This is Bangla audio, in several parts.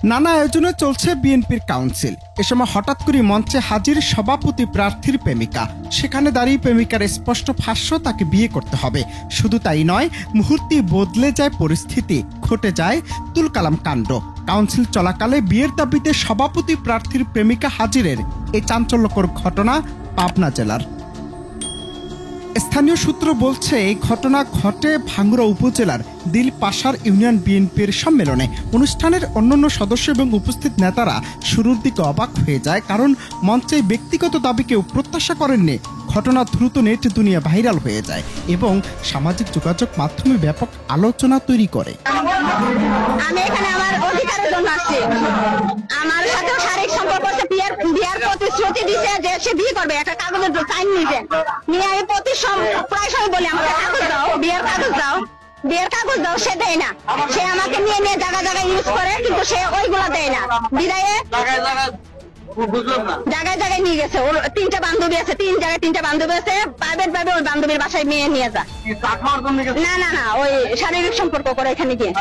নানা আয়োজনে চলছে বিএনপির কাউন্সিল। এ সময় হঠাৎ করে মঞ্চে হাজির সভাপতি প্রার্থীর প্রেমিকা। সেখানে দাঁড়িয়ে প্রেমিকার স্পষ্ট ভাষ্য তাকে বিয়ে করতে হবে। শুধু তাই নয়, মুহূর্তেই বদলে যায় পরিস্থিতি, ঘটে যায় তুলকালাম কাণ্ড। কাউন্সিল চলাকালে বিয়ের দাবিতে সভাপতি প্রার্থীর প্রেমিকা হাজিরের এই চাঞ্চল্যকর ঘটনা পাবনা জেলার। স্থানীয় সূত্র বলছে এই ঘটনা ঘটে ভাঙ্গুড়া উপজেলার দিলপাশার ইউনিয়ন বিএনপির সম্মেলনে। অনুষ্ঠানের অন্যান্য সদস্য এবং উপস্থিত নেতারা শুরুর দিকে অবাক হয়ে যায়, কারণ মঞ্চে ব্যক্তিগত দাবি কেউ প্রত্যাশা করেননি। ঘটনা দ্রুত নেট দুনিয়া ভাইরাল হয়ে যায় এবং সামাজিক যোগাযোগ মাধ্যমে ব্যাপক আলোচনা তৈরি করে। আমি এখানে আমার অধিকারের জন্য আসছি। আমার সাথে শারীরিক সম্পর্ক আছে, বিয়ার প্রতিশ্রুতি দিছে যে সে বিয়ে করবে, একটা কাগজের সাইন নিয়ে আমি প্রায় সময় বলি আমাকে কাগজ দাও, বিয়ের কাগজ দাও, বিয়ের কাগজ দাও, সে দেয় না। সে আমাকে নিয়ে জায়গা জায়গায় ইউজ করে, কিন্তু সে ওইগুলা দেয় না। বিদায়ে জায়গায় জায়গায় নিয়ে গেছে। ওর তিনটা বান্ধবী আছে, তিনটা বান্ধবী আছে, প্রাইভেট ভাবে ওই বান্ধবীর বাসায় মেয়ে নিয়ে যা। না না না, ওই শারীরিক সম্পর্ক করে এখানে গিয়ে।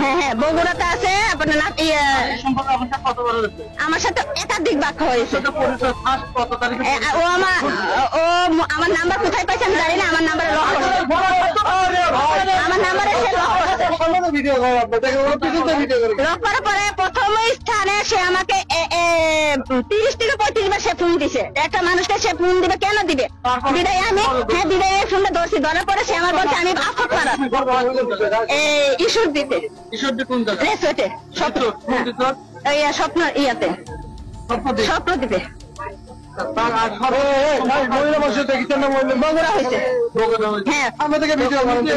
হ্যাঁ হ্যাঁ, বগুড়াতে আছে। আপনার আমার সাথে একাধিক বাক্য হয়েছে। ও আমার নাম্বার কোথায় পাইছে আমি জানি না। আমার নাম্বারে লক করছে, আমার নাম্বারে সে লক করছে। লক করার পরে প্রথম স্থানে সে আমাকে 30 থেকে 35 বার সে ফোন দিছে। একটা মানুষকে সে ফোন দিবে, কেন দিবে? বিদায় আমি বিদায় ফোনটা ধরছি। ধরার পরে সে আমার বলছে আমি আফত পাড়া ঈশ্বর দিতে স্বপ্ন ইয়াতে স্বপ্ন দিতে বগুড়া হয়েছে। হ্যাঁ,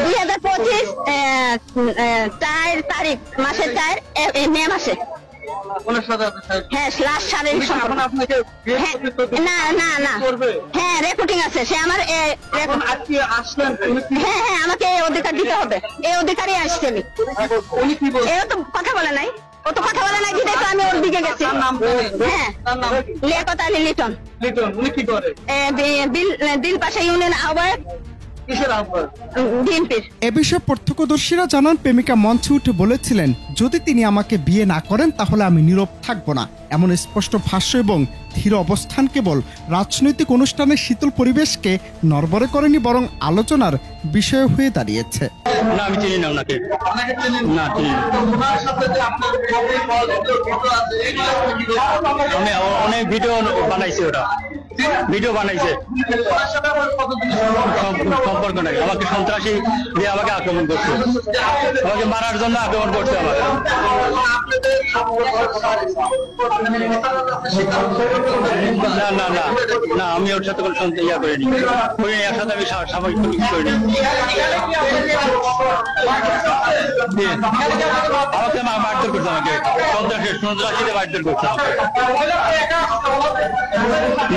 2025 4 তারিখ মাসের 4 মে মাসে। হ্যাঁ, লাস্ট শারীরিক সম্পর্ক। না না না, হ্যাঁ রেকর্ডিং আছে। সে আমার হ্যাঁ হ্যাঁ, আমাকে এই অধিকার দিতে হবে। এই অধিকারই আসছে আমি। এও তো কথা বলে নাই, ও তো কথা বলে নাই, দিতে তো আমি ওর দিকে গেছি। হ্যাঁ, লিয়াকত আলী লিটন। দিলপাশা ইউনিয়ন আহ্বায়ক। এ বিষয়ে প্রত্যক্ষদর্শীরা জানান, প্রেমিকা মঞ্চে উঠে বলেছিলেন, যদি তিনি আমাকে বিয়ে না করেন তাহলে আমি নীরব থাকবো না। এমন স্পষ্ট ভাষ্য এবং ধীর অবস্থান কেবল রাজনৈতিক অনুষ্ঠানের শীতল পরিবেশকে নড়বড়ে করেনি, বরং আলোচনার বিষয় হয়ে দাঁড়িয়েছে। না, আমি চিনি না ওনাকে। না, আমি অনেক ভিডিও বানাইছি, ওটা ভিডিও বানাইছে। সম্পর্ক নাই, আমাকে সন্ত্রাসী দিয়ে আমাকে আক্রমণ করছে, আমাকে মারার জন্য আক্রমণ করছে আমাকে। না না না না, আমি ওর সাথে কোনো ইয়া করিনি, এর সাথে আমি সাময়িক কোনো কিছু করিনি। আমাকে মারধর করছে, আমাকে সন্ত্রাসীতে মারধর করছে।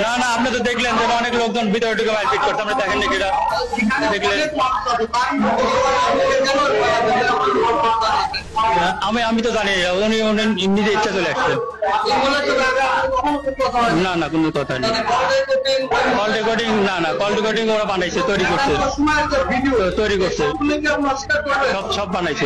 না না, আপনি তো দেখলেন যে অনেক লোকজন ভিতরে ঢুকে মারপিট করছে, আপনি দেখেননি কিনা? দেখলেন। আমি তো জানি উনি নিজে ইচ্ছা চলে আসছে। না না, কোনো কথা নেই। কল রেকর্ডিং, না না, কল রেকর্ডিং ওরা বানাইছে, তৈরি করছে সব বানাইছে,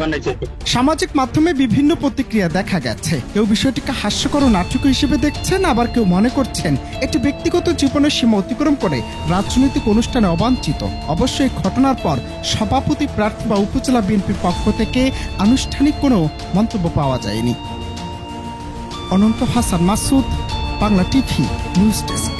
বানাইছে। সামাজিক মাধ্যমে বিভিন্ন প্রতিক্রিয়া দেখা গেছে। কেউ বিষয়টিকে হাস্যকর ও নাটক হিসেবে দেখছেন, আবার কেউ মনে করছেন এটি ব্যক্তিগত জীবনের সীমা অতিক্রম করে রাজনৈতিক অনুষ্ঠানে অবাঞ্ছিত। অবশ্যই ঘটনার পর সভাপতি প্রার্থী বা উপজেলা বিএনপির পক্ষ থেকে আনুষ্ঠানিক কোনো মন্তব্য পাওয়া যায়নি। Anonto Hasan Masud, Bangla TV news desk.